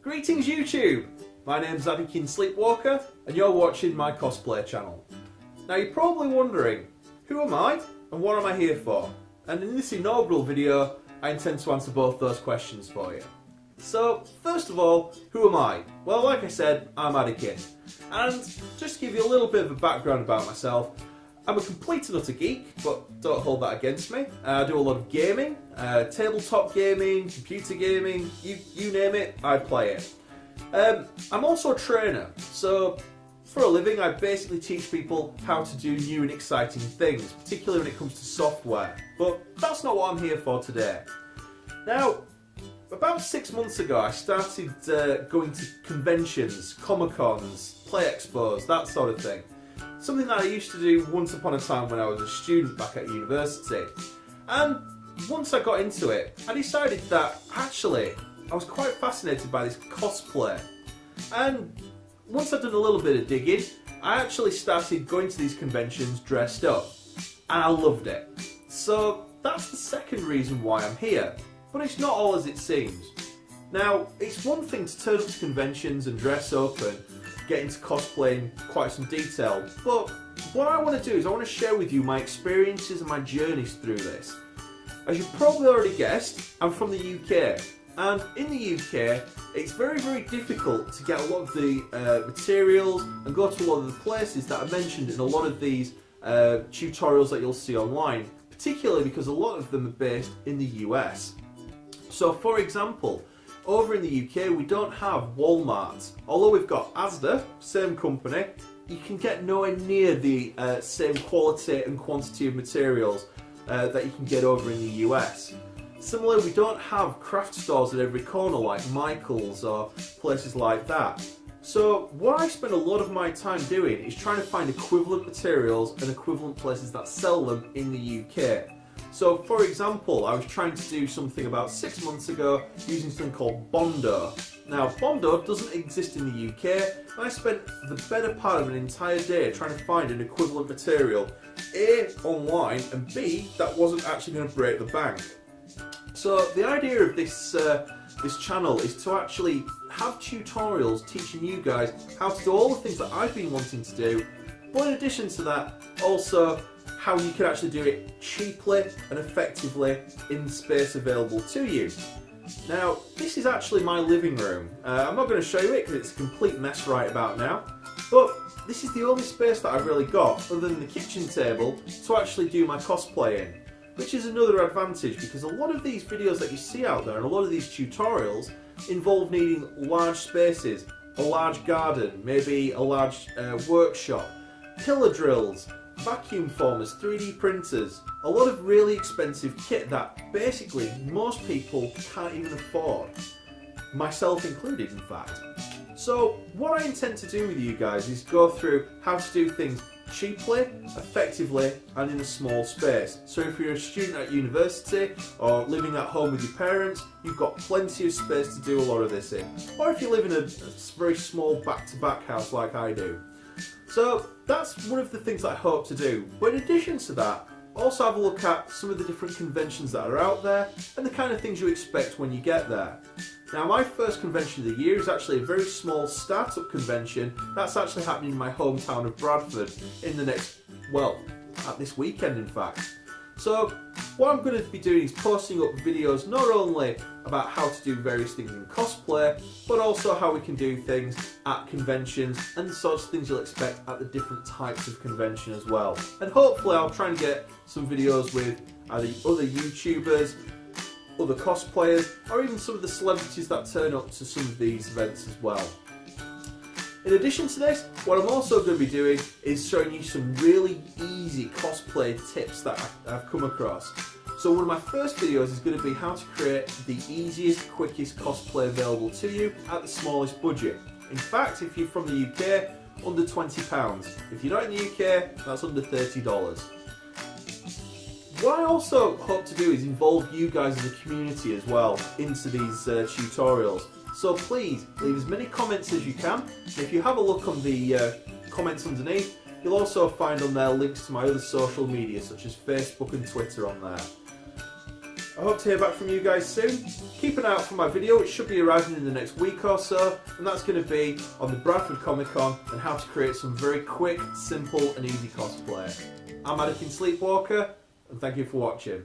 Greetings YouTube! My name's Addykin Sleepwalker and you're watching my cosplay channel. Now you're probably wondering, who am I and what am I here for? And in this inaugural video I intend to answer both those questions for you. So first of all, who am I? Well, like I said, I'm Addykin. And just to give you a little bit of a background about myself, I'm a complete and utter geek, but don't hold that against me. I do a lot of gaming, tabletop gaming, computer gaming, you name it, I play it. I'm also a trainer, so for a living I basically teach people how to do new and exciting things, particularly when it comes to software. But that's not what I'm here for today. Now, about 6 months ago I started going to conventions, Comic-Cons, Play Expos, that sort of thing. Something that I used to do once upon a time when I was a student back at university. And once I got into it, I decided that actually I was quite fascinated by this cosplay. And once I'd done a little bit of digging, I actually started going to these conventions dressed up. And I loved it. So that's the second reason why I'm here. But it's not all as it seems. Now, it's one thing to turn up to conventions and dress up and get into cosplay in quite some detail, but what I want to do is I want to share with you my experiences and my journeys through this. As you've probably already guessed, I'm from the UK, and in the UK it's very difficult to get a lot of the materials and go to a lot of the places that are mentioned in a lot of these tutorials that you'll see online, particularly because a lot of them are based in the US. So for example, over in the UK we don't have Walmart. Although we've got Asda, same company, you can get nowhere near the same quality and quantity of materials that you can get over in the US. Similarly, we don't have craft stores at every corner like Michael's or places like that. So what I spend a lot of my time doing is trying to find equivalent materials and equivalent places that sell them in the UK. So for example, I was trying to do something about 6 months ago using something called Bondo. Now Bondo doesn't exist in the UK, and I spent the better part of an entire day trying to find an equivalent material, A, online, and B, that wasn't actually going to break the bank. So the idea of this channel is to actually have tutorials teaching you guys how to do all the things that I've been wanting to do, but in addition to that, also how you can actually do it cheaply and effectively in the space available to you. Now, this is actually my living room. I'm not going to show you it because it's a complete mess right about now, but this is the only space that I've really got, other than the kitchen table, to actually do my cosplay in. Which is another advantage, because a lot of these videos that you see out there and a lot of these tutorials involve needing large spaces, a large garden, maybe a large workshop, pillar drills, vacuum formers, 3D printers, a lot of really expensive kit that basically most people can't even afford, myself included in fact. So what I intend to do with you guys is go through how to do things cheaply, effectively and in a small space. So if you're a student at university or living at home with your parents, you've got plenty of space to do a lot of this in. Or if you live in a very small back-to-back house like I do. So that's one of the things that I hope to do. But in addition to that, also have a look at some of the different conventions that are out there and the kind of things you expect when you get there. Now, my first convention of the year is actually a very small startup convention that's actually happening in my hometown of Bradford in the next, well, at this weekend in fact. So what I'm going to be doing is posting up videos not only about how to do various things in cosplay, but also how we can do things at conventions and the sorts of things you'll expect at the different types of convention as well. And hopefully I'll try and get some videos with either other YouTubers, other cosplayers, or even some of the celebrities that turn up to some of these events as well. In addition to this, what I'm also going to be doing is showing you some really easy cosplay tips that I've come across. So one of my first videos is going to be how to create the easiest, quickest cosplay available to you at the smallest budget. In fact, if you're from the UK, under £20. If you're not in the UK, that's under $30. What I also hope to do is involve you guys as a community as well into these tutorials. So please leave as many comments as you can. And if you have a look on the comments underneath, you'll also find on there links to my other social media such as Facebook and Twitter on there. I hope to hear back from you guys soon. Keep an eye out for my video, which should be arriving in the next week or so, and that's going to be on the Bradford Comic Con and how to create some very quick, simple and easy cosplay. I'm Addykin Sleepwalker, and thank you for watching.